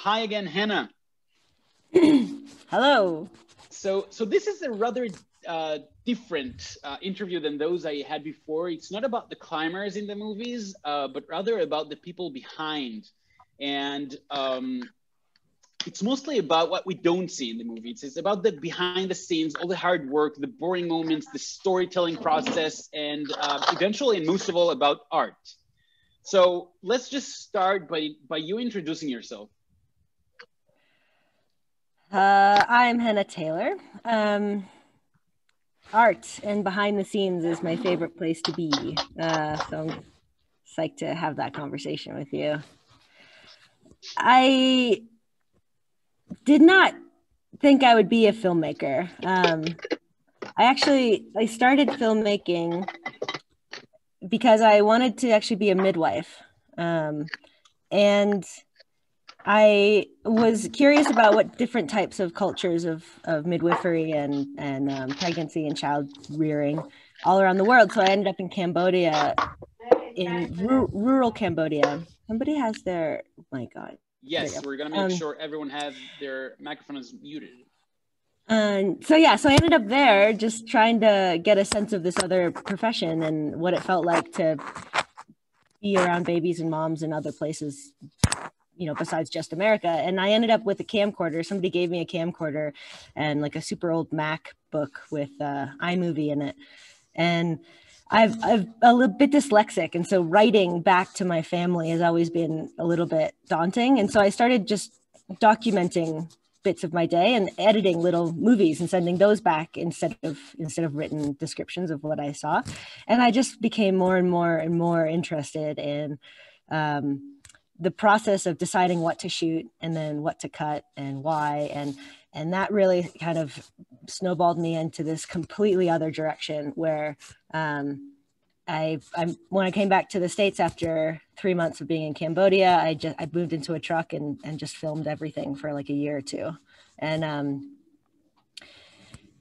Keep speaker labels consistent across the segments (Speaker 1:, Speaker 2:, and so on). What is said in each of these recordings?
Speaker 1: Hi again, Hannah.
Speaker 2: Hello.
Speaker 1: So this is a rather different interview than those I had before. It's not about the climbers in the movies, but rather about the people behind. And it's mostly about what we don't see in the movies. It's about the behind the scenes, all the hard work, the boring moments, the storytelling process, and eventually, and most of all, about art. So let's just start by you introducing yourself.
Speaker 2: I'm Hannah Taylor. Art and behind the scenes is my favorite place to be. So I'm psyched to have that conversation with you. I did not think I would be a filmmaker. I started filmmaking because I wanted to actually be a midwife. And I was curious about what different types of cultures of midwifery and pregnancy and child rearing all around the world. So I ended up in Cambodia, in rural Cambodia. Somebody has their, oh my God.
Speaker 1: Yes, we're going to make sure everyone has their microphones muted.
Speaker 2: So I ended up there just trying to get a sense of this other profession and what it felt like to be around babies and moms in other places, you know, besides just America. And I ended up with a camcorder. Somebody gave me a camcorder and like a super old MacBook with iMovie in it. And I'm a little bit dyslexic. And so writing back to my family has always been a little bit daunting. And so I started just documenting bits of my day and editing little movies and sending those back instead of written descriptions of what I saw. And I just became more and more interested in the process of deciding what to shoot and then what to cut and why. And that really kind of snowballed me into this completely other direction where when I came back to the States after 3 months of being in Cambodia, I moved into a truck and just filmed everything for like a year or two, and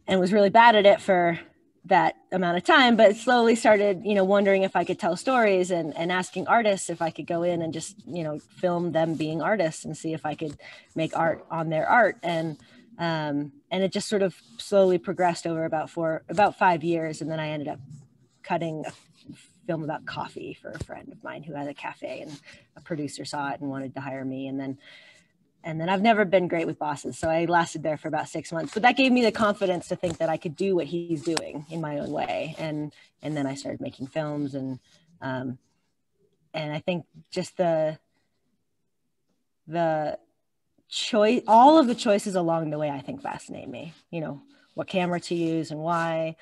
Speaker 2: was really bad at it for that amount of time, but slowly started, you know, wondering if I could tell stories and asking artists if I could go in and just, you know, film them being artists and see if I could make art on their art. And it just sort of slowly progressed over about 5 years. And then I ended up cutting a film about coffee for a friend of mine who had a cafe, and a producer saw it and wanted to hire me. And then I've never been great with bosses. So I lasted there for about 6 months, but that gave me the confidence to think that I could do what he's doing in my own way. And then I started making films, and I think just the choice, all of the choices along the way, I think fascinate me, you know, what camera to use and why,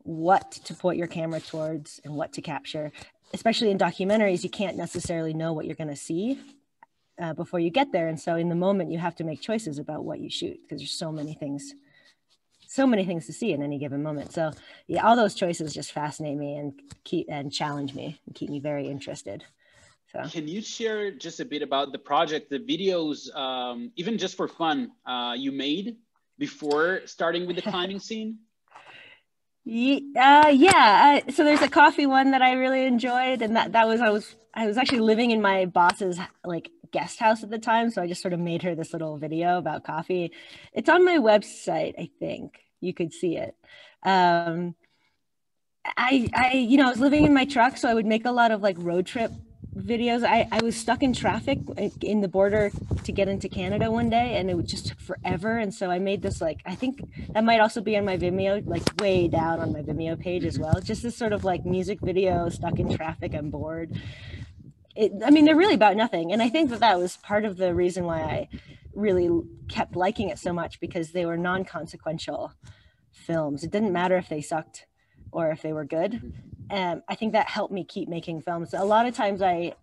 Speaker 2: what to point your camera towards and what to capture. Especially in documentaries, you can't necessarily know what you're going to see before you get there. And so in the moment, you have to make choices about what you shoot because there's so many things to see in any given moment. So yeah, all those choices just fascinate me and challenge me and keep me very interested. So
Speaker 1: can you share just a bit about the project, the videos, even just for fun, you made before starting with the climbing scene?
Speaker 2: So there's a coffee one that I really enjoyed, and that was I was actually living in my boss's like guest house at the time, so I just sort of made her this little video about coffee. It's on my website, I think you could see it. I was living in my truck, so I would make a lot of like road trip videos. I was stuck in traffic in the border to get into Canada one day, and it just took forever. And so I made this, like, I think that might also be on my Vimeo, like way down on my Vimeo page as well. Just this sort of like music video, stuck in traffic, I'm bored. They're really about nothing. And I think that was part of the reason why I really kept liking it so much, because they were non-consequential films. It didn't matter if they sucked or if they were good. I think that helped me keep making films. A lot of times I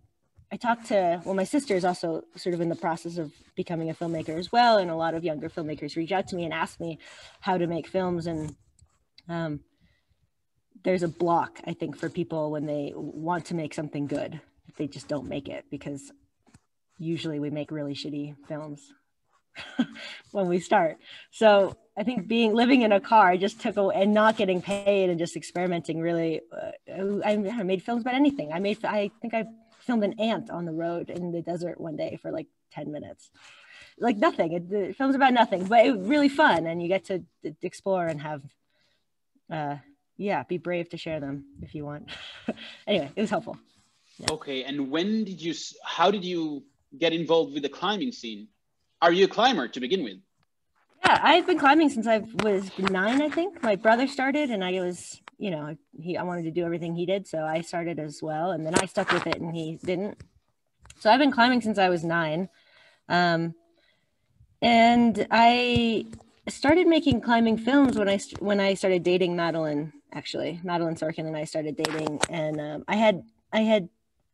Speaker 2: talk to, my sister is also sort of in the process of becoming a filmmaker as well. And a lot of younger filmmakers reach out to me and ask me how to make films. And there's a block, I think, for people when they want to make something good. They just don't make it, because usually we make really shitty films when we start. So I think living in a car just and not getting paid and just experimenting really, I made films about anything. I think I filmed an ant on the road in the desert one day for like 10 minutes. like nothing. The film's about nothing, but it was really fun, and you get to explore and have, be brave to share them if you want. Anyway, it was helpful. Yeah.
Speaker 1: Okay, and how did you get involved with the climbing scene? Are you a climber to begin with?
Speaker 2: Yeah, I've been climbing since I was 9, I think. My brother started, and I was, I wanted to do everything he did, so I started as well, and then I stuck with it, and he didn't. So I've been climbing since I was 9, and I started making climbing films when I started dating Madeline. Actually, Madeline Sorkin and I started dating, and I had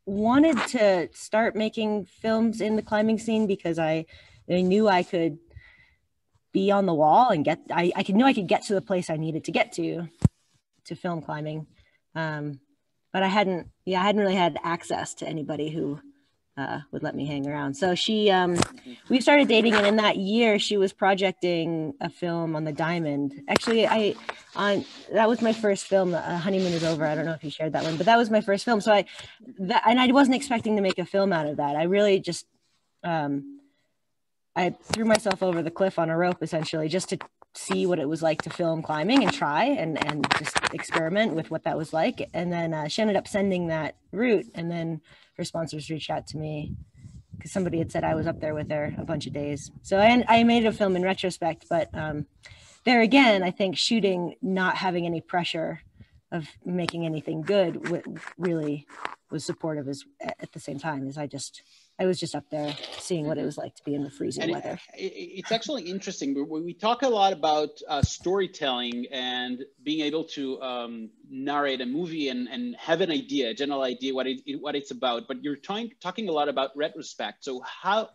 Speaker 2: wanted to start making films in the climbing scene because I knew I could be on the wall and knew I could get to the place I needed to get to film climbing, but I hadn't really had access to anybody who would let me hang around. So we started dating, and in that year she was projecting a film on the Diamond. Actually, that was my first film. Honeymoon Is Over. I don't know if you shared that one, but that was my first film. So I wasn't expecting to make a film out of that. I really just I threw myself over the cliff on a rope, essentially, just to see what it was like to film climbing and try and just experiment with what that was like. And then she ended up sending that route, and then her sponsors reached out to me because somebody had said I was up there with her a bunch of days. So I made a film in retrospect, but there again, I think shooting, not having any pressure of making anything good, really was supportive at the same time, as I was just up there seeing what it was like to be in the freezing weather.
Speaker 1: It's actually interesting. We talk a lot about storytelling and being able to narrate a movie and have an idea, a general idea what it's about. But you're talking a lot about retrospect. So at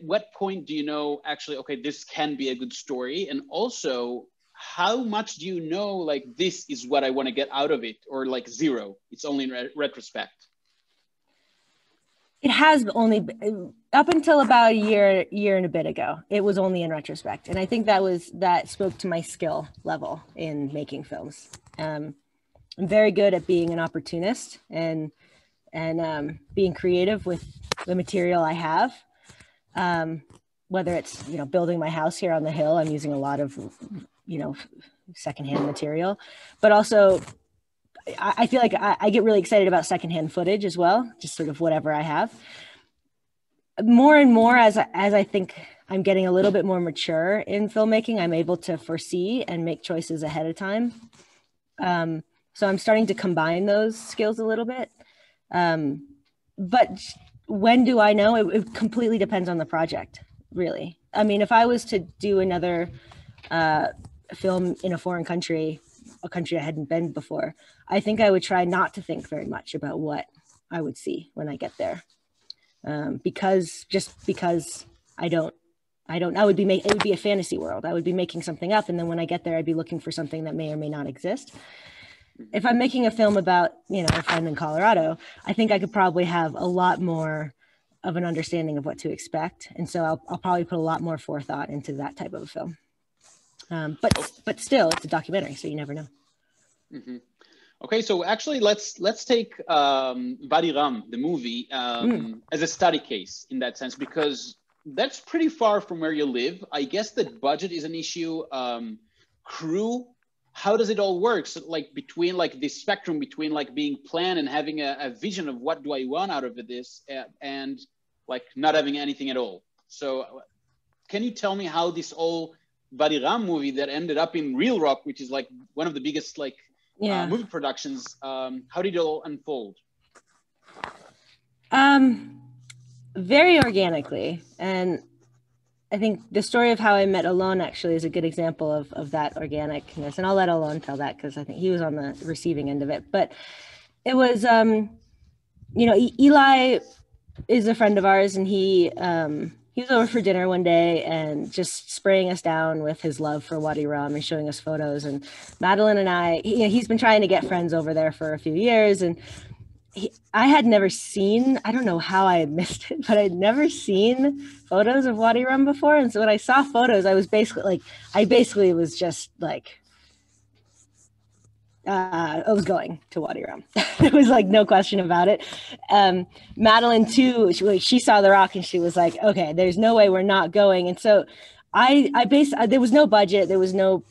Speaker 1: what point do you know actually, okay, this can be a good story? And also, how much do you know, like, this is what I want to get out of it, or like zero? It's only in retrospect.
Speaker 2: It has only up until about a year and a bit ago. It was only in retrospect, and I think that spoke to my skill level in making films. I'm very good at being an opportunist and being creative with the material I have. Whether it's building my house here on the hill, I'm using a lot of secondhand material, but also I feel like I get really excited about secondhand footage as well, just sort of whatever I have. More and more as I think I'm getting a little bit more mature in filmmaking, I'm able to foresee and make choices ahead of time. So I'm starting to combine those skills a little bit. But when do I know? It completely depends on the project, really. I mean, if I was to do another film in a foreign country, a country I hadn't been before, I think I would try not to think very much about what I would see when I get there, because I don't know. It would be a fantasy world. I would be making something up, and then when I get there, I'd be looking for something that may or may not exist. If I'm making a film about a friend in Colorado, I think I could probably have a lot more of an understanding of what to expect, and so I'll probably put a lot more forethought into that type of a film. But still, it's a documentary, so you never know.
Speaker 1: Mm-hmm. Okay, so actually, let's take WADI RUM, the movie, as a study case in that sense, because that's pretty far from where you live. I guess that budget is an issue. Crew, how does it all work? So, like, between like this spectrum between like being planned and having a vision of what do I want out of this, and like not having anything at all. So, can you tell me how this all WADI RUM movie that ended up in Reel Rock, which is like one of the biggest movie productions, how did it all unfold?
Speaker 2: Very organically, and I think the story of how I met Elon actually is a good example of that organicness, and I'll let Elon tell that because I think he was on the receiving end of it. But it was, Eli is a friend of ours, and he was over for dinner one day and just spraying us down with his love for WADI RUM and showing us photos. And Madeline and I, he's been trying to get friends over there for a few years. And I had never seen, I don't know how I had missed it, but I'd never seen photos of WADI RUM before. And so when I saw photos, I was basically was just like, I was going to WADI RUM. It was like no question about it. Madeline too, she saw The Rock and she was like, okay, there's no way we're not going. And so there was no budget. There was no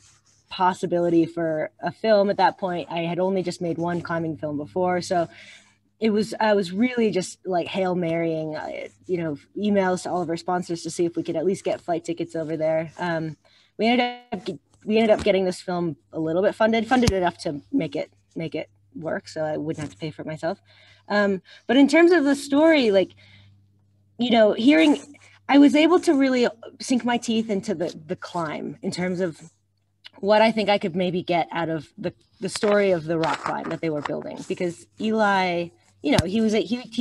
Speaker 2: possibility for a film at that point. I had only just made one climbing film before. So I was really just like Hail Marying, emails to all of our sponsors to see if we could at least get flight tickets over there. We ended up getting this film a little bit funded enough to make it work, so I wouldn't have to pay for it myself. But in terms of the story, I was able to really sink my teeth into the climb in terms of what I think I could maybe get out of the story of the rock climb that they were building, because Eli, he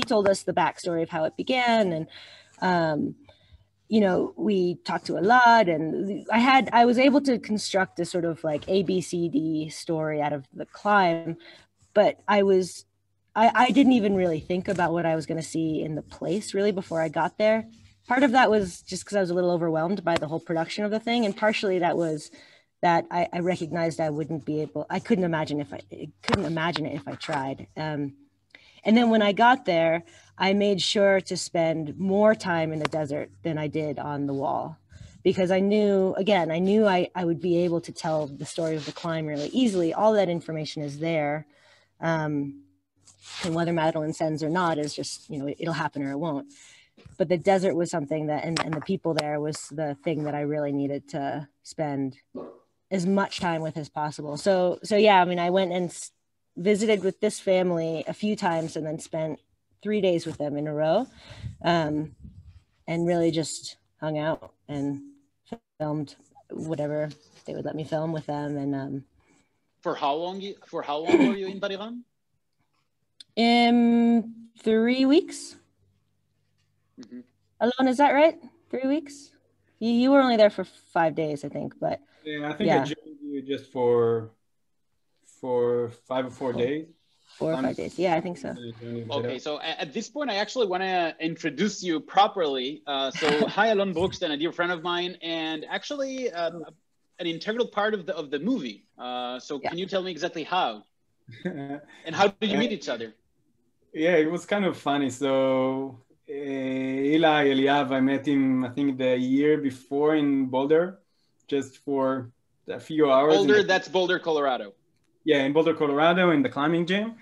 Speaker 2: told us the backstory of how it began, and we talked to a lot, and I was able to construct a sort of like ABCD story out of the climb, but I didn't even really think about what I was going to see in the place really before I got there. Part of that was just because I was a little overwhelmed by the whole production of the thing, and partially that was that I recognized I couldn't imagine it if I tried. And then when I got there, I made sure to spend more time in the desert than I did on the wall, because I knew I would be able to tell the story of the climb really easily. All that information is there. And whether Madeline sends or not is just, it'll happen or it won't. But the desert was something that, and the people there was the thing that I really needed to spend as much time with as possible. So yeah, I went and visited with this family a few times and then spent 3 days with them in a row, and really just hung out and filmed whatever they would let me film with them. And
Speaker 1: for how long were you in WADI RUM?
Speaker 2: 3 weeks. Mm-hmm. Alon, is that right? 3 weeks? You were only there for 5 days, I think, but
Speaker 3: yeah, I think I joined you just for 5 or 4 days.
Speaker 2: 4 or 5 days. Yeah, I think so.
Speaker 1: Okay, so at this point, I actually want to introduce you properly. So hi, Alon Brookstein, a dear friend of mine, and actually an integral part of the movie. Can you tell me exactly how? And how did you meet each other?
Speaker 3: Yeah, it was kind of funny. So Eli Eliav, I met him, I think the year before in Boulder, just for a few hours.
Speaker 1: Boulder, that's Boulder, Colorado.
Speaker 3: Yeah, in Boulder, Colorado, in the climbing gym.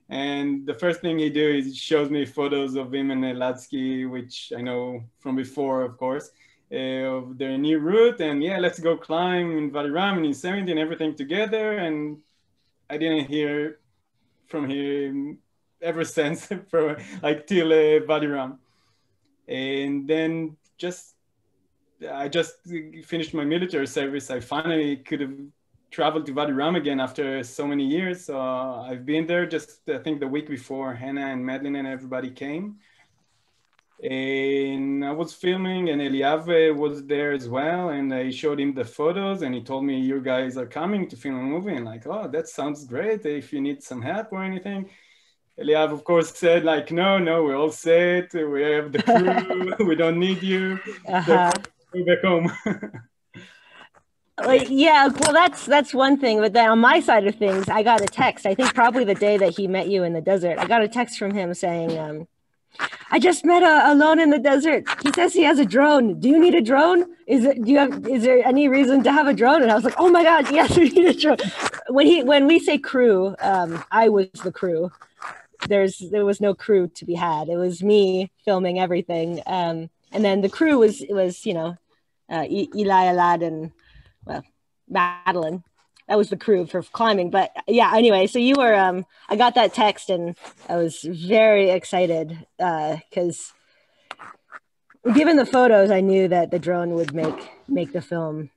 Speaker 3: And the first thing he do is he shows me photos of him and Ladsky, which I know from before, of course, of their new route. And yeah, let's go climb in WADI RUM and in Yosemite and everything together. And I didn't hear from him ever since, till WADI RUM. And then I just finished my military service. I finally could have traveled to WADI RUM again after so many years. So I've been there just, I think the week before Hannah and Madeline and everybody came. And I was filming and Eliav was there as well. And I showed him the photos and he told me, you guys are coming to film a movie. And like, oh, that sounds great. If you need some help or anything. Eliav, of course, said like, no, we're all set. We have the crew. We don't need you. So go back home.
Speaker 2: Yeah, well, that's one thing. But then on my side of things, I got a text. I think probably the day that he met you in the desert, I got a text from him saying, I just met Alon in the desert. He says he has a drone. Do you need a drone? Is there any reason to have a drone? And I was like, oh my God, yes, we need a drone. When we say crew, I was the crew. There was no crew to be had. It was me filming everything. And then the crew was Eli Elad and Madeline. That was the crew for climbing. But yeah, anyway, so you were, I got that text and I was very excited because given the photos, I knew that the drone would make the film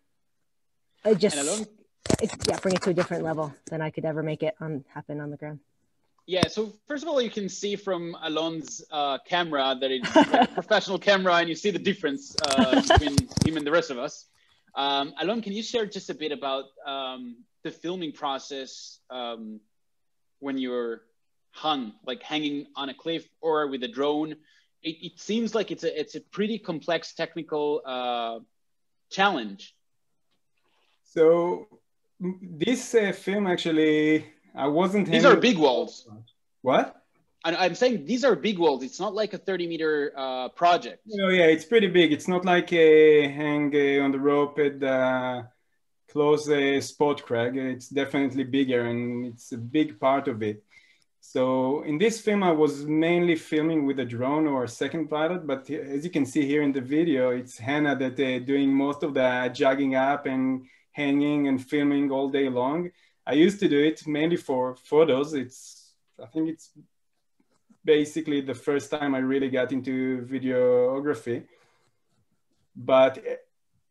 Speaker 2: bring it to a different level than I could ever make it happen on the ground.
Speaker 1: Yeah, so first of all, you can see from Alon's camera that it's a professional camera and you see the difference between him and the rest of us. Alon, can you share just a bit about the filming process when you're hanging on a cliff or with a drone? It seems like it's a pretty complex technical challenge.
Speaker 3: So this film actually, I wasn't.
Speaker 1: These are big walls.
Speaker 3: What?
Speaker 1: I'm saying these are big walls. It's not like a 30-meter project.
Speaker 3: Oh yeah, it's pretty big. It's not like hang on the rope at the close spot crag. It's definitely bigger, and it's a big part of it. So in this film, I was mainly filming with a drone or a second pilot, but as you can see here in the video, it's Hannah that doing most of the jogging up and hanging and filming all day long. I used to do it mainly for photos. I think it's basically the first time I really got into videography.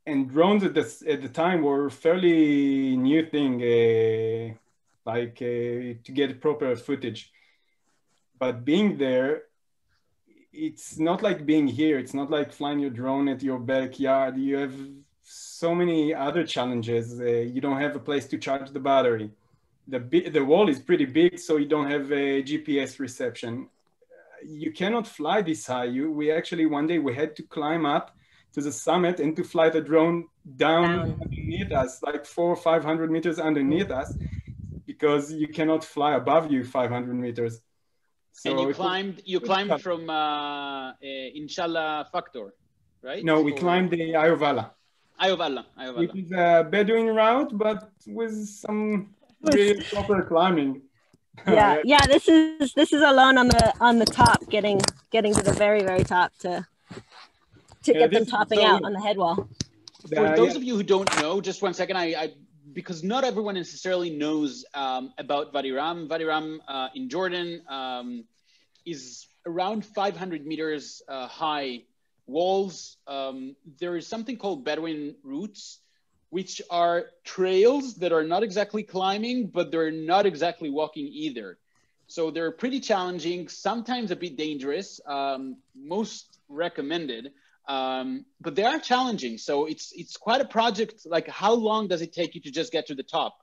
Speaker 3: And drones at the time were a fairly new thing, to get proper footage. But being there, it's not like being here. It's not like flying your drone at your backyard. You have so many other challenges. You don't have a place to charge the battery. The wall is pretty big, so you don't have a GPS reception. You cannot fly this high. We actually, one day we had to climb up to the summit and to fly the drone down underneath us, like 400 or 500 meters underneath us, because you cannot fly above you 500 meters. So
Speaker 1: and you climbed from Inshallah Factor, right?
Speaker 3: No, we climbed the Ayovalla. It is a Bedouin route, but with some really proper climbing.
Speaker 2: Yeah. This is Alon on the top, getting to the very, very top to get them topping out on the head wall.
Speaker 1: For those of you who don't know, just 1 second, because not everyone necessarily knows about WADI RUM. WADI RUM in Jordan is around 500 meters high walls. There is something called Bedouin routes, which are trails that are not exactly climbing, but they're not exactly walking either. So they're pretty challenging, sometimes a bit dangerous, most recommended, but they are challenging. So it's quite a project. Like, how long does it take you to just get to the top?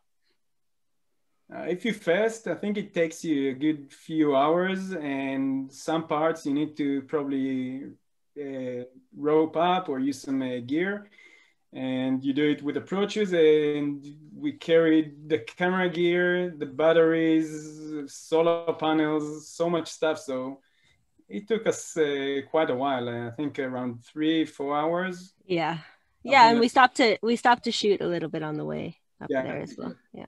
Speaker 3: If you fast, I think it takes you a good few hours, and some parts you need to probably rope up or use some gear. And you do it with approaches, and we carried the camera gear, the batteries, solar panels, so much stuff. So it took us quite a while. I think around 3-4 hours.
Speaker 2: Yeah, and we stopped to shoot a little bit on the way up there as well. Yeah.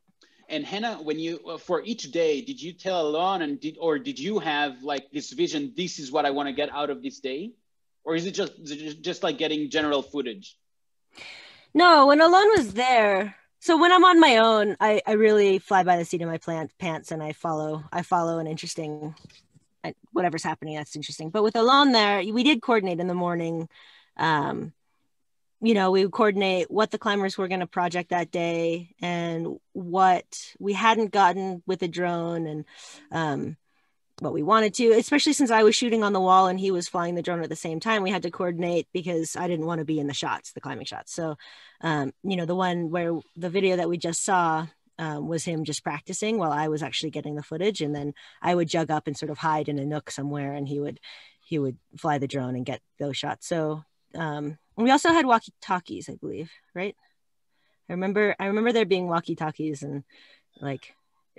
Speaker 2: And
Speaker 1: Hannah, when you for each day, did you tell Alon did you have like this vision? This is what I want to get out of this day, or is it just like getting general footage?
Speaker 2: No, when Alon was there, so when I'm on my own, I really fly by the seat of my pants, and I follow an interesting, whatever's happening, that's interesting. But with Alon there, we did coordinate in the morning. We would coordinate what the climbers were going to project that day and what we hadn't gotten with the drone, and what we wanted to, especially since I was shooting on the wall and he was flying the drone at the same time. We had to coordinate because I didn't want to be in the climbing shots. So, the one where the video that we just saw was him just practicing while I was actually getting the footage. And then I would jug up and sort of hide in a nook somewhere, and he would fly the drone and get those shots. So we also had walkie-talkies, I believe, right? I remember there being walkie-talkies, and like,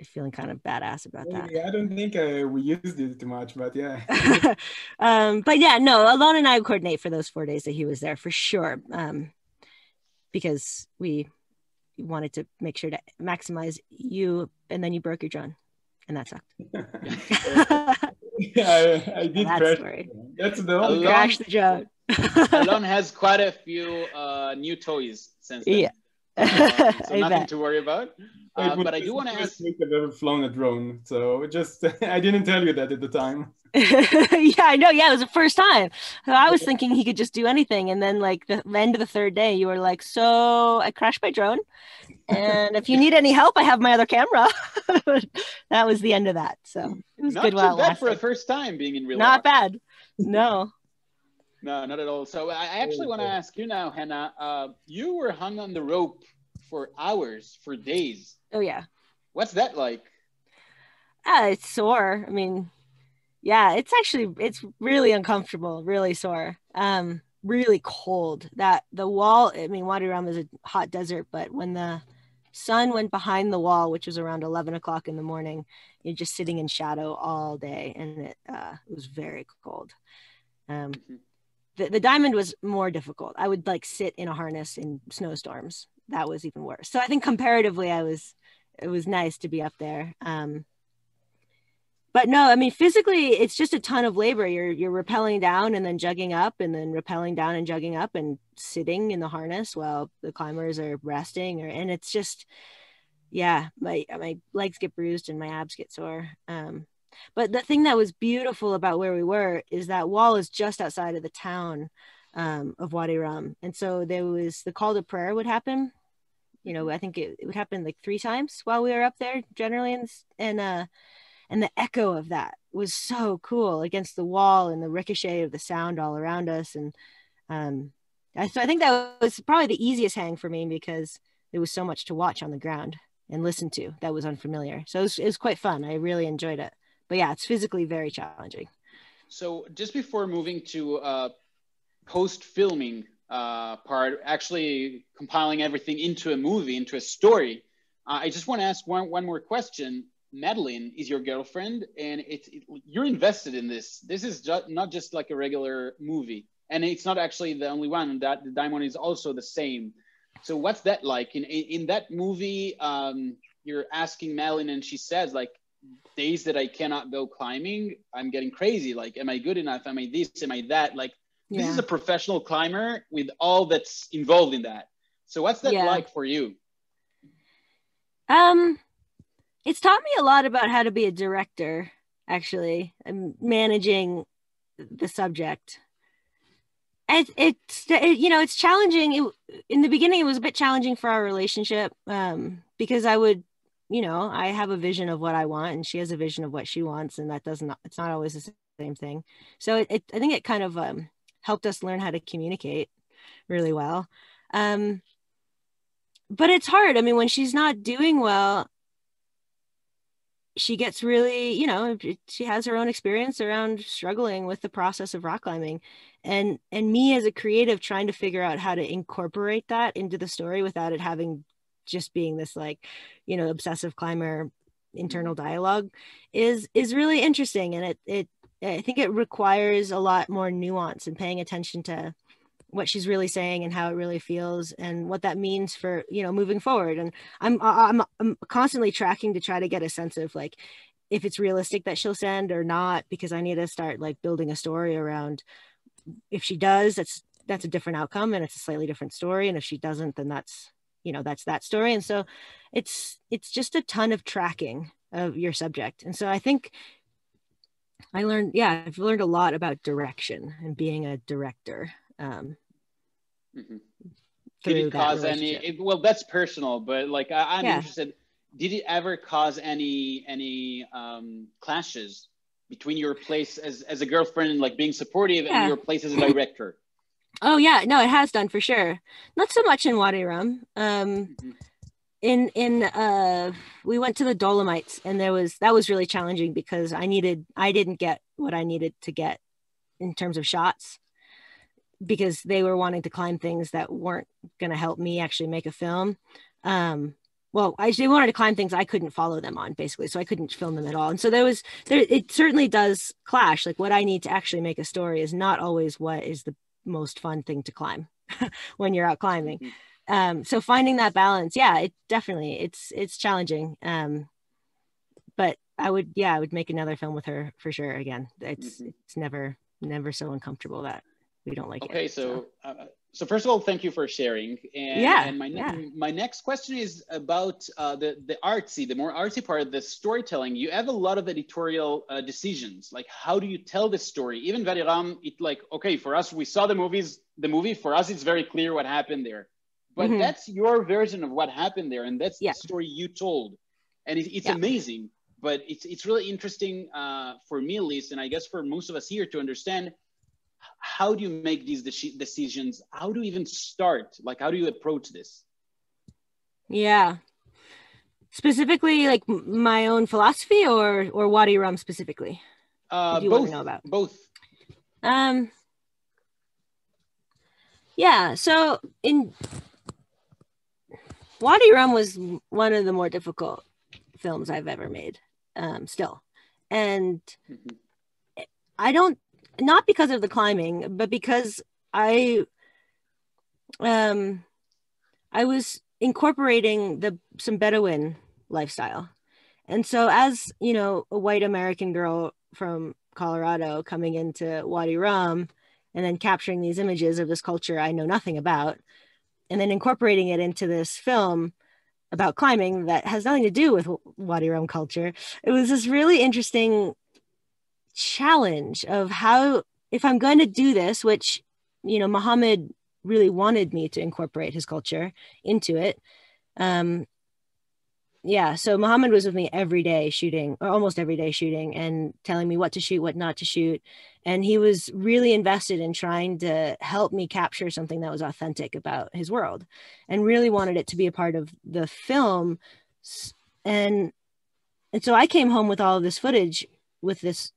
Speaker 2: feeling kind of badass about that.
Speaker 3: Yeah, I don't think we used it too much, but yeah.
Speaker 2: But yeah, no, Alon and I would coordinate for those 4 days that he was there for sure, because we wanted to make sure to maximize you, and then you broke your drone, and that sucked.
Speaker 3: Yeah, I did crash.
Speaker 2: Story.
Speaker 3: That's the only
Speaker 2: crash the drone.
Speaker 1: Alon has quite a few new toys since then.
Speaker 2: Yeah.
Speaker 1: So nothing to worry about. But I do want to ask.
Speaker 3: I've ever flown a drone, so just I didn't tell you that at the time.
Speaker 2: Yeah, I know. Yeah, it was the first time. So I was thinking he could just do anything, and then like the end of the third day, you were like, "So I crashed my drone, and if you need any help, I have my other camera." That was the end of that. So it was good while it lasted.
Speaker 1: Not too bad for a first time being in real life.
Speaker 2: Not bad. No.
Speaker 1: No, not at all. So I actually want to ask you now, Hannah. You were hung on the rope for hours, for days.
Speaker 2: Oh yeah.
Speaker 1: What's that like?
Speaker 2: It's sore. I mean, yeah, it's really uncomfortable, really sore. Really cold. That the wall, I mean, WADI RUM is a hot desert, but when the sun went behind the wall, which was around 11 o'clock in the morning. You're just sitting in shadow all day, and it was very cold. The diamond was more difficult. I would like sit in a harness in snowstorms. That was even worse. So I think comparatively, it was nice to be up there. But no, I mean, physically, it's just a ton of labor. You're rappelling down and then jugging up, and then rappelling down and jugging up, and sitting in the harness while the climbers are resting. And it's just, yeah, my legs get bruised and my abs get sore. But the thing that was beautiful about where we were is that wall is just outside of the town of WADI RUM. And so there was the call to prayer would happen. You know, I think it would happen like 3 times while we were up there generally. And the echo of that was so cool against the wall, and the ricochet of the sound all around us. And so I think that was probably the easiest hang for me, because there was so much to watch on the ground and listen to that was unfamiliar. So it was quite fun. I really enjoyed it. But yeah, it's physically very challenging.
Speaker 1: So just before moving to post-filming part, actually compiling everything into a movie, into a story, I just want to ask one more question. Madeline is your girlfriend, and you're invested in this. This is not just like a regular movie, and it's not actually the only one. That the diamond is also the same. So what's that like? In that movie, you're asking Madeline, and she says, like, days that I cannot go climbing, I'm getting crazy. Like, am I good enough? Am I this? Am I that? Like, this is a professional climber with all that's involved in that. So what's that like for you?
Speaker 2: It's taught me a lot about how to be a director, actually, and managing the subject. It's challenging. In the beginning, it was a bit challenging for our relationship, because I have a vision of what I want, and she has a vision of what she wants, and it's not always the same thing. So I think it kind of helped us learn how to communicate really well. But it's hard. I mean, when she's not doing well, she gets really, she has her own experience around struggling with the process of rock climbing, and me as a creative trying to figure out how to incorporate that into the story without it having just being this like, obsessive climber internal dialogue is really interesting. And I think it requires a lot more nuance and paying attention to what she's really saying and how it really feels and what that means for, moving forward. And I'm constantly tracking to try to get a sense of like, if it's realistic that she'll send or not, because I need to start like building a story around, if she does, that's a different outcome and it's a slightly different story. And if she doesn't, then that's that story. And so it's just a ton of tracking of your subject. And so I think I've learned a lot about direction and being a director.
Speaker 1: Did it cause any, well, that's personal, but like I'm interested, did it ever cause any clashes between your place as a girlfriend, like being supportive, and your place as a director?
Speaker 2: Oh yeah, no, it has done for sure. Not so much in WADI RUM. We went to the Dolomites, and that was really challenging because I didn't get what I needed to get in terms of shots, because they were wanting to climb things that weren't going to help me actually make a film. They wanted to climb things I couldn't follow them on, basically, so I couldn't film them at all. And so it certainly does clash. Like, what I need to actually make a story is not always what is the most fun thing to climb when you're out climbing. So finding that balance, it's challenging. But I would make another film with her for sure. Again, it's never so uncomfortable that we don't like it.
Speaker 1: Okay, so first of all, thank you for sharing. And my next question is about the more artsy part of the storytelling. You have a lot of editorial decisions. Like, how do you tell this story? Even WADI RUM, for us, we saw the movie, for us, it's very clear what happened there. But that's your version of what happened there, and that's the story you told. And it's amazing, but it's really interesting for me at least, and I guess for most of us here, to understand, how do you make these decisions? How do you even start? Like, how do you approach this?
Speaker 2: Yeah. Specifically, like my own philosophy or WADI RUM specifically?
Speaker 1: Both.
Speaker 2: Want to know about?
Speaker 1: Both.
Speaker 2: Yeah. So WADI RUM was one of the more difficult films I've ever made, still. And I don't, not because of the climbing, but because I was incorporating some Bedouin lifestyle. And so as, you know, a white American girl from Colorado coming into WADI RUM and then capturing these images of this culture I know nothing about, and then incorporating it into this film about climbing that has nothing to do with WADI RUM culture, it was this really interesting challenge of how, if I'm going to do this, which, you know, Muhammad really wanted me to incorporate his culture into it. Yeah, so Muhammad was with me every day shooting, or almost every day shooting, and telling me what to shoot, what not to shoot. And he was really invested in trying to help me capture something that was authentic about his world, and really wanted it to be a part of the film. And so I came home with all of this footage with this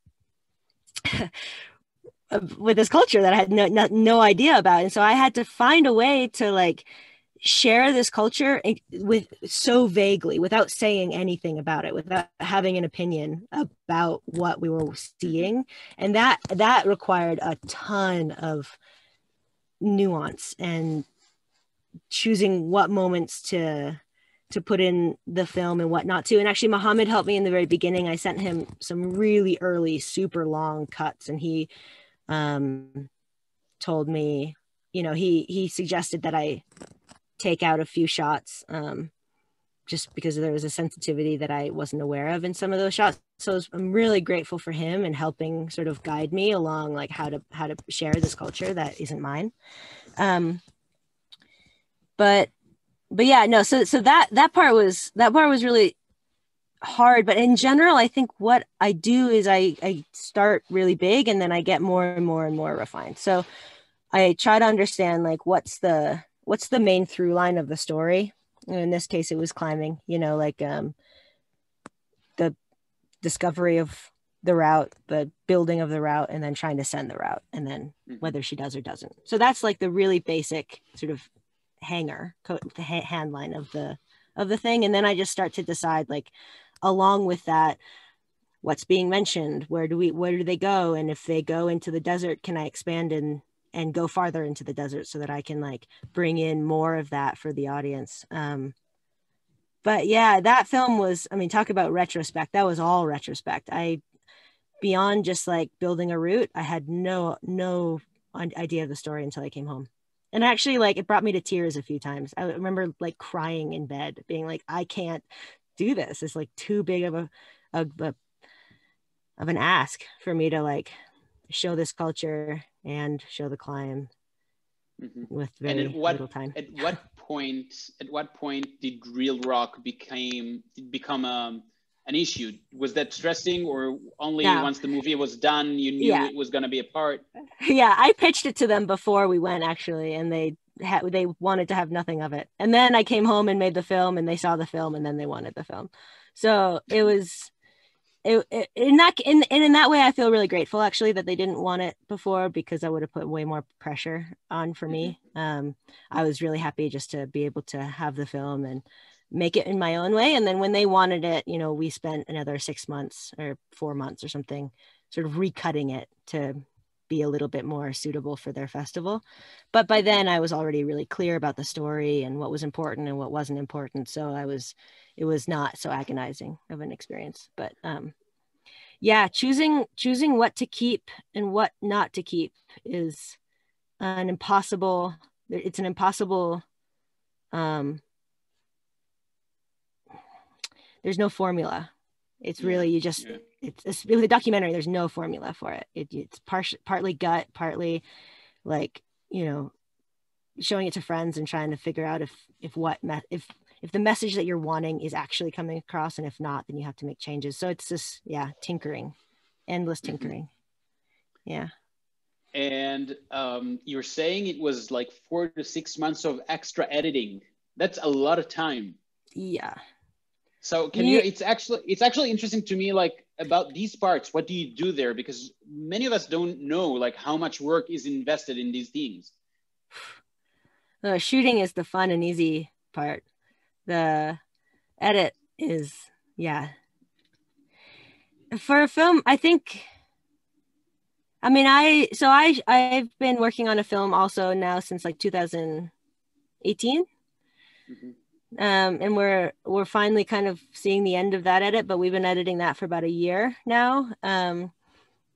Speaker 2: with this culture that I had no idea about. And so I had to find a way to like share this culture with so vaguely, without saying anything about it, without having an opinion about what we were seeing. And that required a ton of nuance and choosing what moments to put in the film and what not to. And actually Muhammad helped me in the very beginning. I sent him some really early, super long cuts, and he told me, you know, he suggested that I take out a few shots just because there was a sensitivity that I wasn't aware of in some of those shots. So I'm really grateful for him and helping sort of guide me along like how to share this culture that isn't mine. But yeah, no, so that part was really hard. But in general, I think what I do is I start really big and then I get more and more and more refined. So I try to understand like what's the main through line of the story. And in this case, it was climbing, you know, like the discovery of the route, the building of the route, and then trying to send the route, and then whether she does or doesn't. So that's like the really basic sort of the hand line of the thing. And then I just start to decide, like, along with that, what's being mentioned, where do they go, and if they go into the desert, can I expand and go farther into the desert so that I can like bring in more of that for the audience. But yeah, that film was, I mean, talk about retrospect. That was all retrospect. Beyond just like building a route, I had no idea of the story until I came home. And actually, like, it brought me to tears a few times. I remember like crying in bed, being like, I can't do this. It's like too big of an ask for me to like show this culture and show the climb with very little time. At
Speaker 1: what point did Reel Rock become an issue? Was that stressing, or only once the movie was done you knew it was going to be a part?
Speaker 2: Yeah, I pitched it to them before we went, actually, and they wanted to have nothing of it. And then I came home and made the film, and they saw the film, and then they wanted the film. So it was in that way, I feel really grateful, actually, that they didn't want it before, because I would have put way more pressure on for me. I was really happy just to be able to have the film and make it in my own way. And then when they wanted it, you know, we spent another 6 months or 4 months or something sort of recutting it to be a little bit more suitable for their festival. But by then I was already really clear about the story and what was important and what wasn't important. So it was not so agonizing of an experience. But yeah, choosing what to keep and what not to keep is an impossible there's no formula. It's really, you just, it's with a documentary, there's no formula for it. It's partly gut, partly like, you know, showing it to friends and trying to figure out if the message that you're wanting is actually coming across, and if not, then you have to make changes. So it's just, tinkering, endless tinkering. Yeah. And
Speaker 1: you're saying it was like 4 to 6 months of extra editing. That's a lot of time.
Speaker 2: Yeah.
Speaker 1: So it's actually interesting to me, like, about these parts. What do you do there? Because many of us don't know like how much work is invested in these things.
Speaker 2: Shooting is the fun and easy part. The edit is, yeah. For a film, I think, I mean, I've been working on a film also now since like 2018. And we're finally kind of seeing the end of that edit, but we've been editing that for about a year now.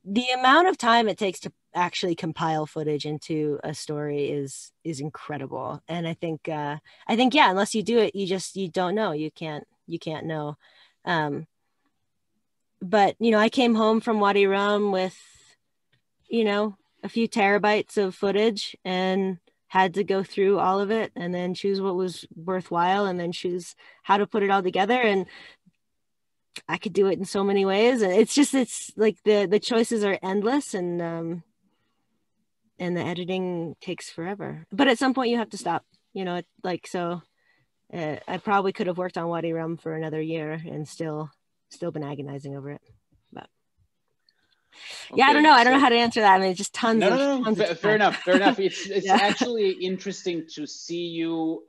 Speaker 2: The amount of time it takes to actually compile footage into a story is incredible. And I think, yeah, unless you do it, you don't know. You can't know. But, you know, I came home from WADI RUM with, you know, a few terabytes of footage and had to go through all of it and then choose what was worthwhile and then choose how to put it all together. And I could do it in so many ways. It's like the choices are endless, and the editing takes forever. But at some point you have to stop, you know, I probably could have worked on WADI RUM for another year and still been agonizing over it. But yeah, I don't know how to answer that. I mean, just tons of
Speaker 1: fair enough. It's actually interesting to see you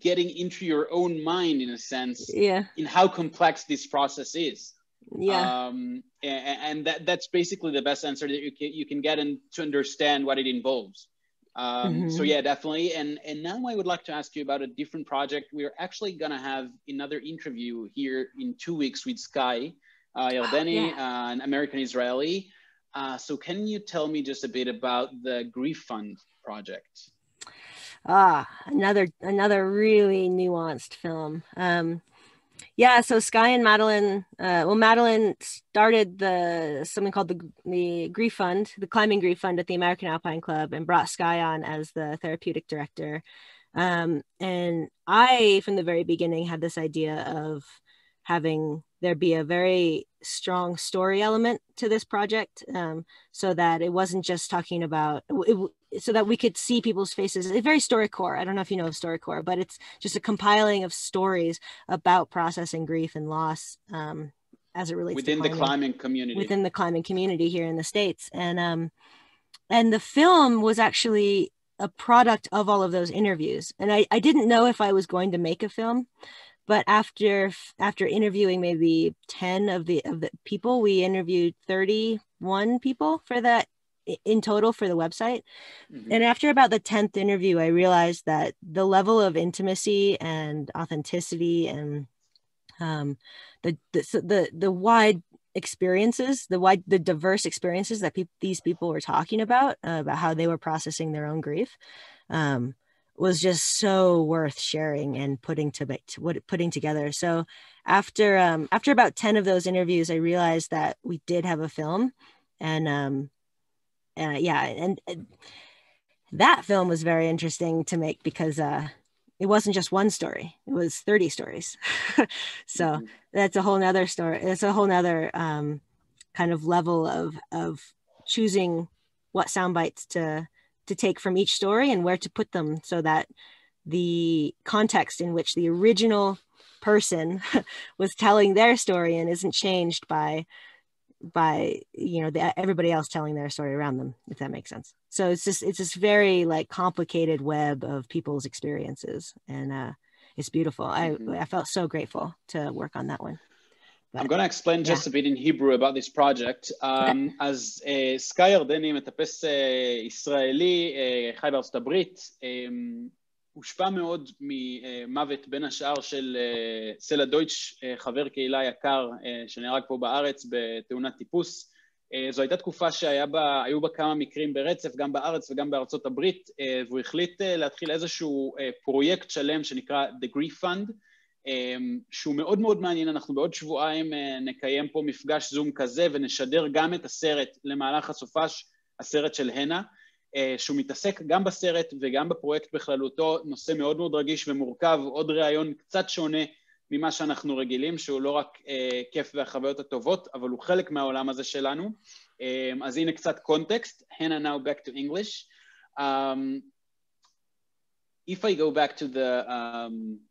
Speaker 1: getting into your own mind, in a sense, in how complex this process is. And that's basically the best answer that you can get, and to understand what it involves. So yeah, definitely. And now I would like to ask you about a different project. We're actually gonna have another interview here in 2 weeks with Sky Yardeni, an American Israeli. So can you tell me just a bit about the Grief Fund project?
Speaker 2: Another really nuanced film. So Sky and Madeline, Madeline started something called the Grief Fund, the Climbing Grief Fund at the American Alpine Club, and brought Sky on as the therapeutic director. And I, from the very beginning, had this idea of having there be a very strong story element to this project, so that it wasn't just talking about so that we could see people's faces. It's very StoryCorps. I don't know if you know of StoryCorps, but it's just a compiling of stories about processing grief and loss, as it relates
Speaker 1: within
Speaker 2: to
Speaker 1: the climbing community.
Speaker 2: Within the climbing community here in the States. And the film was actually a product of all of those interviews. And I didn't know if I was going to make a film, but after interviewing maybe 10 of the people, we interviewed 31 people for that in total for the website. And after about the 10th interview, I realized that the level of intimacy and authenticity and the wide experiences, the diverse experiences that these people were talking about how they were processing their own grief, was just so worth sharing and putting together. So after about 10 of those interviews, I realized that we did have a film, and that film was very interesting to make because it wasn't just one story, it was 30 stories. So that's a whole nother story. It's a whole nother kind of level of choosing what sound bites to take from each story and where to put them, so that the context in which the original person was telling their story and isn't changed by everybody else telling their story around them, if that makes sense. So it's this very like complicated web of people's experiences, and it's beautiful. I felt so grateful to work on that one. But,
Speaker 1: I'm going to explain just a bit in Hebrew about this project. אז סקאי ירדני, מטפס ישראלי, חי בארצות הברית, הושפע מאוד ממוות בין השאר של סלע דויטש, חבר קהילה יקר שנהרג פה בארץ בתאונת טיפוס. זו הייתה תקופה שהיו בה כמה מקרים ברצף, גם בארץ וגם בארצות הברית, והוא החליט להתחיל איזשהו פרויקט שלם שנקרא The Grief Fund, שהוא מאוד מאוד מעניין. אנחנו בעוד שבועיים נקיים פה מפגש זום כזה ונשדר גם את הסרט למהלך הסופש, הסרט של האנה, שהוא מתעסק גם בסרט וגם בפרויקט בכללותו, נושא מאוד מאוד רגיש ומורכב, עוד ראיון קצת שונה ממה שאנחנו רגילים, שהוא לא רק כיף והחוויות הטובות, אבל הוא חלק מהעולם הזה שלנו. אז הנה קצת קונטקסט. האנה, now back to English. If I go back to the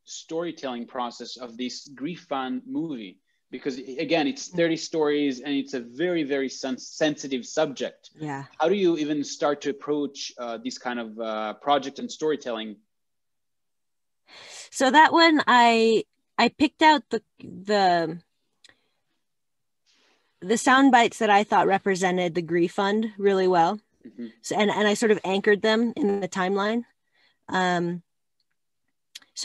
Speaker 1: storytelling process of this Grief Fund movie, because again, it's 30 stories and it's a very, very sensitive subject.
Speaker 2: Yeah.
Speaker 1: How do you even start to approach this kind of project and storytelling?
Speaker 2: So that one, I picked out the sound bites that I thought represented the grief fund really well. Mm-hmm. So, and I sort of anchored them in the timeline. So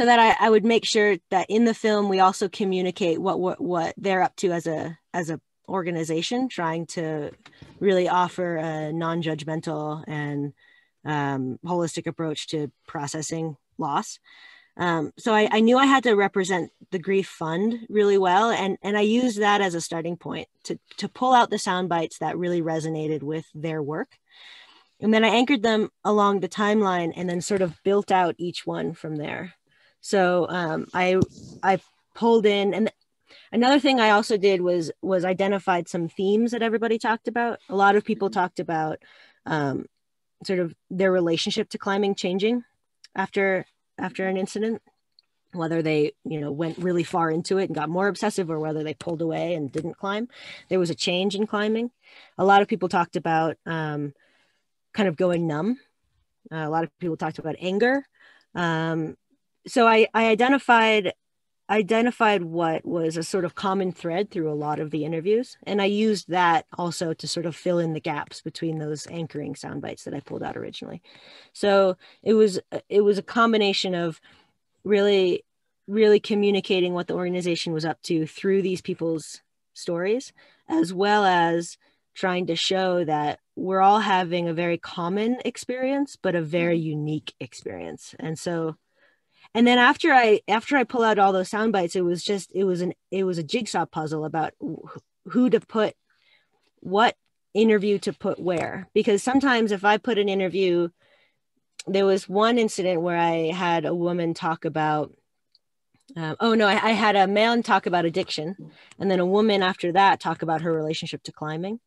Speaker 2: that I would make sure that in the film we also communicate what they're up to as a organization, trying to really offer a non-judgmental and holistic approach to processing loss. So I knew I had to represent the grief fund really well, and I used that as a starting point to pull out the sound bites that really resonated with their work. And then I anchored them along the timeline and then sort of built out each one from there. So I pulled in, and another thing I also did was identified some themes that everybody talked about. A lot of people talked about sort of their relationship to climbing changing after an incident, whether they went really far into it and got more obsessive, or whether they pulled away and didn't climb. There was a change in climbing. A lot of people talked about kind of going numb. A lot of people talked about anger. So I identified what was a sort of common thread through a lot of the interviews. And I used that also to sort of fill in the gaps between those anchoring sound bites that I pulled out originally. So it was a combination of really, really communicating what the organization was up to through these people's stories, as well as trying to show that we're all having a very common experience, but a very unique experience. And then after I pull out all those sound bites, it was a jigsaw puzzle about who to put, what interview to put where. Because sometimes if I put an interview, there was one incident where I had a woman talk about, I had a man talk about addiction, and then a woman after that talk about her relationship to climbing.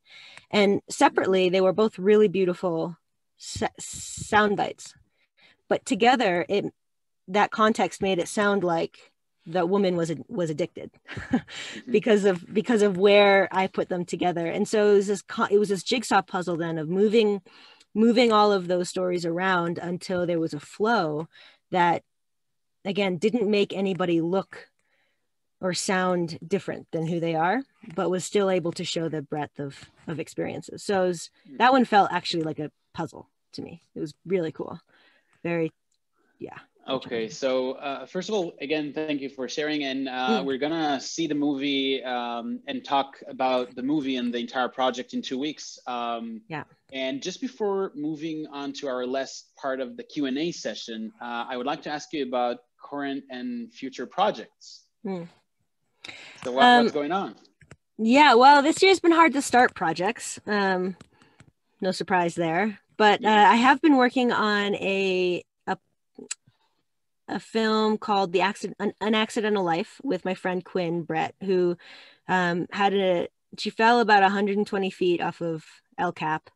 Speaker 2: And separately, they were both really beautiful sound bites, but together that context made it sound like the woman was addicted because of where I put them together. And so it was this jigsaw puzzle then of moving all of those stories around until there was a flow that, again, didn't make anybody look or sound different than who they are, but was still able to show the breadth of experiences. So that one felt actually like a puzzle to me. It was really cool. Very, yeah.
Speaker 1: Okay, so first of all, again, thank you for sharing. And we're gonna see the movie and talk about the movie and the entire project in 2 weeks.
Speaker 2: Yeah.
Speaker 1: And just before moving on to our last part of the Q&A session, I would like to ask you about current and future projects. So what's going on? Yeah,
Speaker 2: well, this year's been hard to start projects. No surprise there. But I have been working on a film called An Accidental Life with my friend Quinn Brett, who she fell about 120 feet off of El Cap,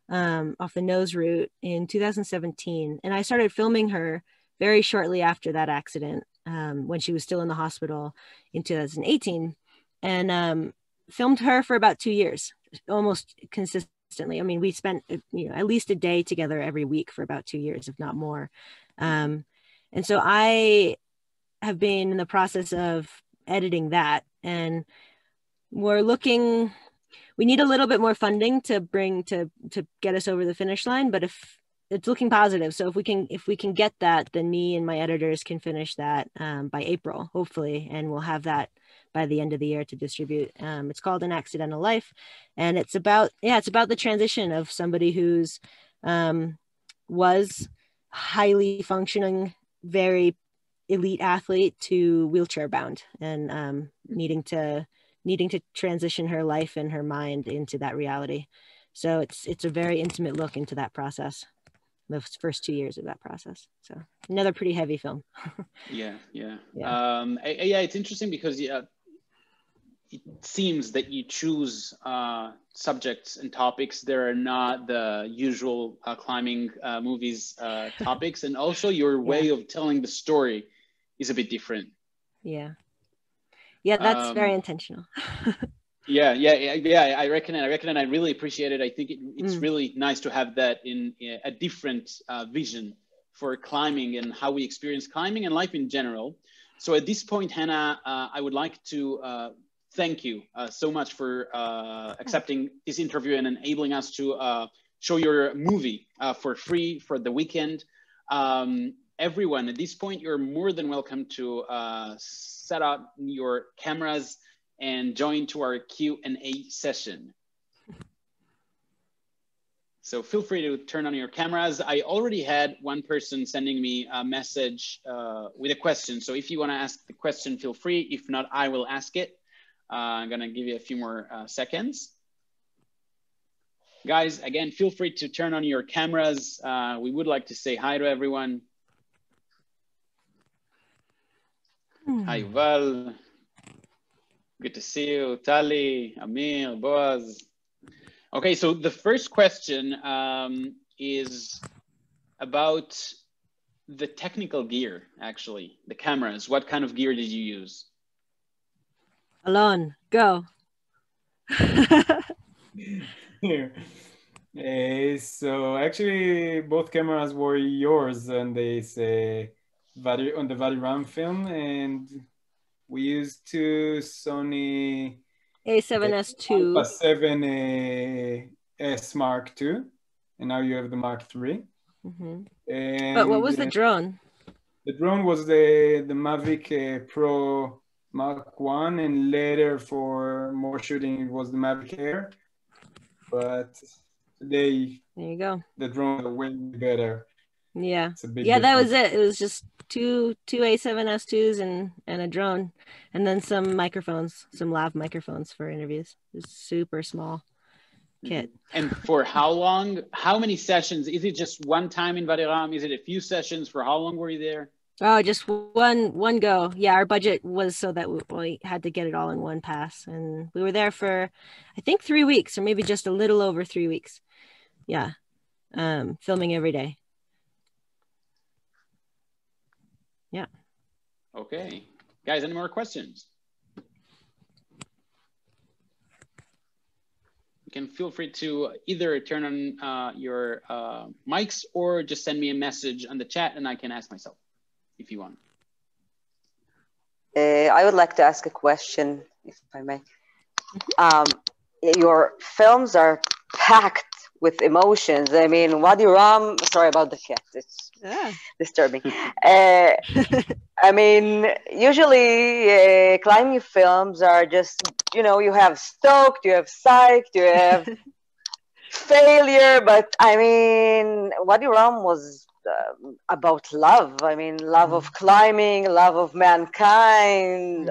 Speaker 2: off the nose route in 2017. And I started filming her very shortly after that accident, when she was still in the hospital in 2018, and filmed her for about 2 years, almost consistently. I mean, we spent at least a day together every week for about 2 years, if not more. And so I have been in the process of editing that, and we need a little bit more funding to get us over the finish line, but if it's looking positive. So if we can get that, then me and my editors can finish that by April, hopefully, and we'll have that by the end of the year to distribute. It's called An Accidental Life, and it's about the transition of somebody who's was highly functioning, very elite athlete to wheelchair bound, and needing to transition her life and her mind into that reality. So it's a very intimate look into that process, the first 2 years of that process. So another pretty heavy film.
Speaker 1: Yeah. It's interesting because it seems that you choose subjects and topics that are not the usual climbing movies topics, and also your way of telling the story is a bit different.
Speaker 2: Yeah, that's very intentional.
Speaker 1: Yeah, I reckon, and I really appreciate it. I think it's really nice to have that in a different vision for climbing and how we experience climbing and life in general. So at this point, Hannah, I would like to thank you so much for accepting this interview and enabling us to show your movie for free for the weekend. Everyone, at this point, you're more than welcome to set up your cameras and join to our Q&A session. So feel free to turn on your cameras. I already had one person sending me a message with a question. So if you want to ask the question, feel free. If not, I will ask it. I'm going to give you a few more seconds. Guys, again, feel free to turn on your cameras. We would like to say hi to everyone. Hi, Yuval. Good to see you. Tali, Amir, Boaz. Okay, so the first question is about the technical gear, actually, the cameras. What kind of gear did you use?
Speaker 2: Alon, go.
Speaker 3: So actually, both cameras were yours, and they say on the WADI RUM film, and we used two Sony
Speaker 2: A7S2.
Speaker 3: Alpha 7S Mark II, and now you have the Mark III. And
Speaker 2: But what was the drone?
Speaker 3: The drone was the Mavic Pro Mark I, and later for more shooting it was the Mavic Air. But today,
Speaker 2: there you go.
Speaker 3: The drone are way better.
Speaker 2: Yeah,
Speaker 3: yeah,
Speaker 2: that was it. It was just two A7S2s and a drone, and then some microphones, some lav microphones for interviews. It was super small kit.
Speaker 1: And for how long? How many sessions? Is it just one time in WADI RUM? Is it a few sessions? For how long were you there?
Speaker 2: Oh, just one go. Yeah, our budget was so that we had to get it all in one pass, and we were there for, I think, 3 weeks, or maybe just a little over 3 weeks. Yeah, filming every day. Yeah.
Speaker 1: Okay. Guys, any more questions? You can feel free to either turn on your mics or just send me a message on the chat and I can ask myself if you want.
Speaker 4: I would like to ask a question, if I may. Your films are packed with emotions. I mean, WADI RUM, sorry about the cat, it's disturbing. I mean, usually climbing films are just, you know, you have stoked, you have psyched, you have failure, but I mean, WADI RUM was about love. I mean, love of climbing, love of mankind,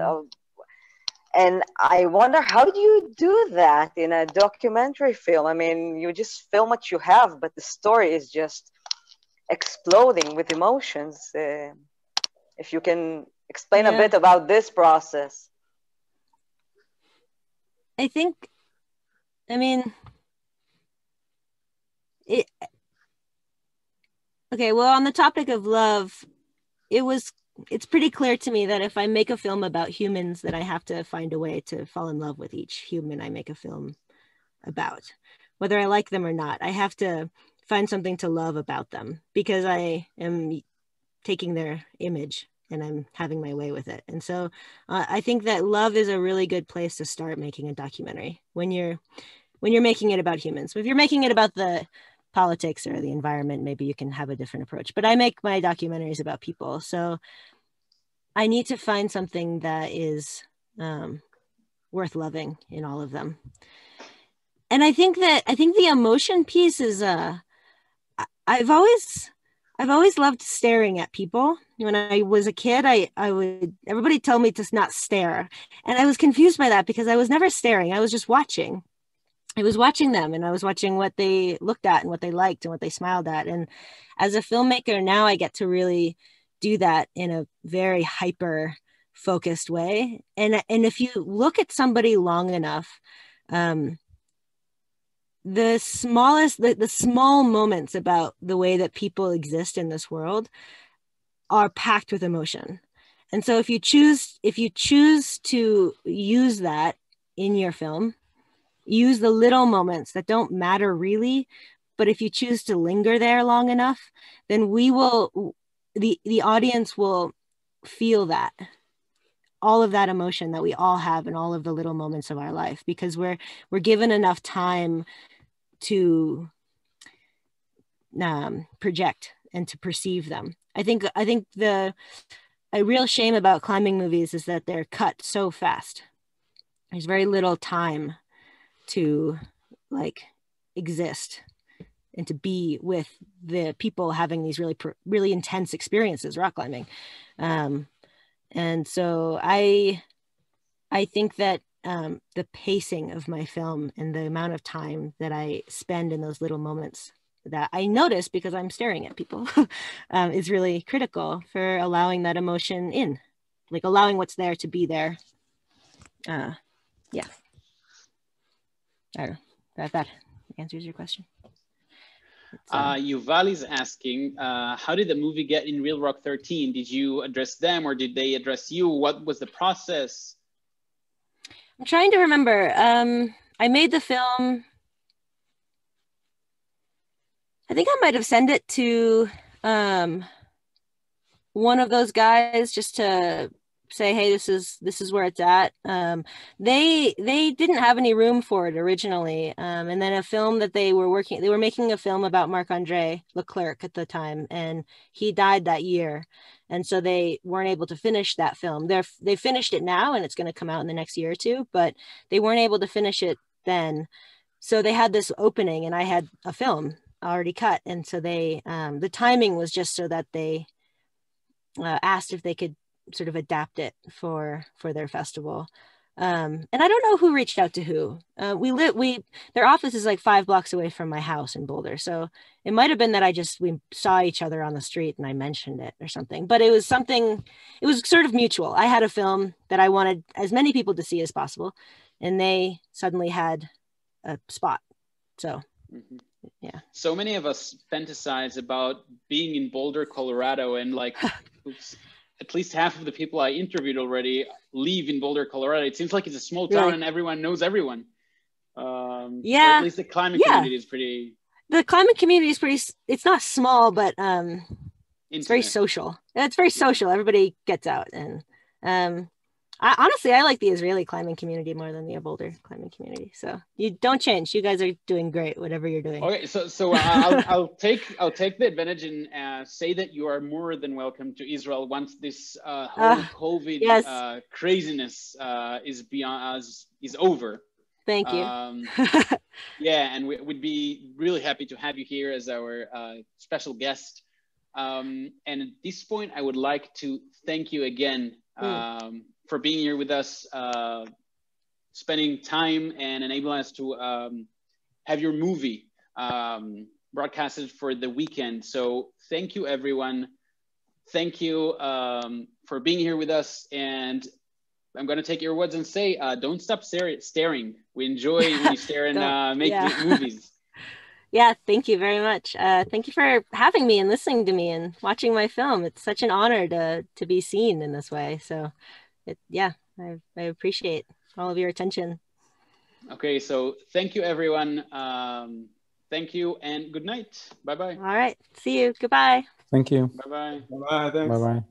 Speaker 4: and I wonder, how do you do that in a documentary film? I mean, you just film what you have, but the story is just exploding with emotions. If you can explain a bit about this process.
Speaker 2: I think, I mean, okay, well, on the topic of love, it's pretty clear to me that if I make a film about humans, then I have to find a way to fall in love with each human I make a film about, whether I like them or not. I have to find something to love about them because I am taking their image and I'm having my way with it. And so I think that love is a really good place to start making a documentary when you're making it about humans. If you're making it about the politics or the environment, maybe you can have a different approach. But I make my documentaries about people. So I need to find something that is worth loving in all of them. And I think the emotion piece is I've always loved staring at people. When I was a kid, everybody told me to not stare. And I was confused by that because I was never staring. I was just watching. I was watching them and I was watching what they looked at and what they liked and what they smiled at. And as a filmmaker now, I get to really do that in a very hyper focused way. And if you look at somebody long enough, the small moments about the way that people exist in this world are packed with emotion. And so if you choose to use that in your film, use the little moments that don't matter really, But if you choose to linger there long enough, then the audience will feel that, all of that emotion that we all have in all of the little moments of our life, because we're given enough time to project and to perceive them. I think a real shame about climbing movies is that they're cut so fast. There's very little time to like exist and to be with the people having these really intense experiences rock climbing. And so I think that the pacing of my film and the amount of time that I spend in those little moments that I notice because I'm staring at people is really critical for allowing that emotion in, like allowing what's there to be there. Yeah. I don't know. That answers your question.
Speaker 1: Yuval is asking, how did the movie get in Reel Rock13? Did you address them or did they address you? What was the process?
Speaker 2: I'm trying to remember. I made the film. I think I might have sent it to one of those guys just to say, hey, this is where it's at. They didn't have any room for it originally. And then a film that they were making a film about Marc-André Leclerc at the time, and he died that year. And so they weren't able to finish that film. They finished it now and it's going to come out in the next year or two, but they weren't able to finish it then. So they had this opening and I had a film already cut. And so they, the timing was just so that they asked if they could sort of adapt it for their festival. And I don't know who reached out to who. Their office is like 5 blocks away from my house in Boulder. So it might've been that we saw each other on the street and I mentioned it or something, but it was sort of mutual. I had a film that I wanted as many people to see as possible, and they suddenly had a spot. So, yeah.
Speaker 1: So many of us fantasize about being in Boulder, Colorado, and like at least half of the people I interviewed already live in Boulder, Colorado. It seems like it's a small town and everyone knows everyone.
Speaker 2: Yeah.
Speaker 1: Or at least the climbing community is pretty...
Speaker 2: The climbing community is pretty, it's not small, but it's very social. It's very social. Everybody gets out. And honestly, I like the Israeli climbing community more than the Boulder climbing community. So you don't change. You guys are doing great, whatever you're doing.
Speaker 1: Okay, so I'll take the advantage and say that you are more than welcome to Israel once this whole COVID craziness is over.
Speaker 2: Thank you.
Speaker 1: Yeah, and we'd be really happy to have you here as our special guest. And at this point, I would like to thank you again for being here with us, spending time and enabling us to have your movie broadcasted for the weekend. So thank you, everyone. Thank you for being here with us. And I'm going to take your words and say, don't stop staring. We enjoy when you stare and make movies.
Speaker 2: Yeah, thank you very much. Thank you for having me and listening to me and watching my film. It's such an honor to be seen in this way. So, I appreciate all of your attention.
Speaker 1: Okay, so thank you, everyone. Thank you and good night. Bye-bye.
Speaker 2: All right. See you. Goodbye.
Speaker 3: Thank you.
Speaker 1: Bye-bye.
Speaker 3: Bye-bye. Thanks.
Speaker 5: Bye-bye.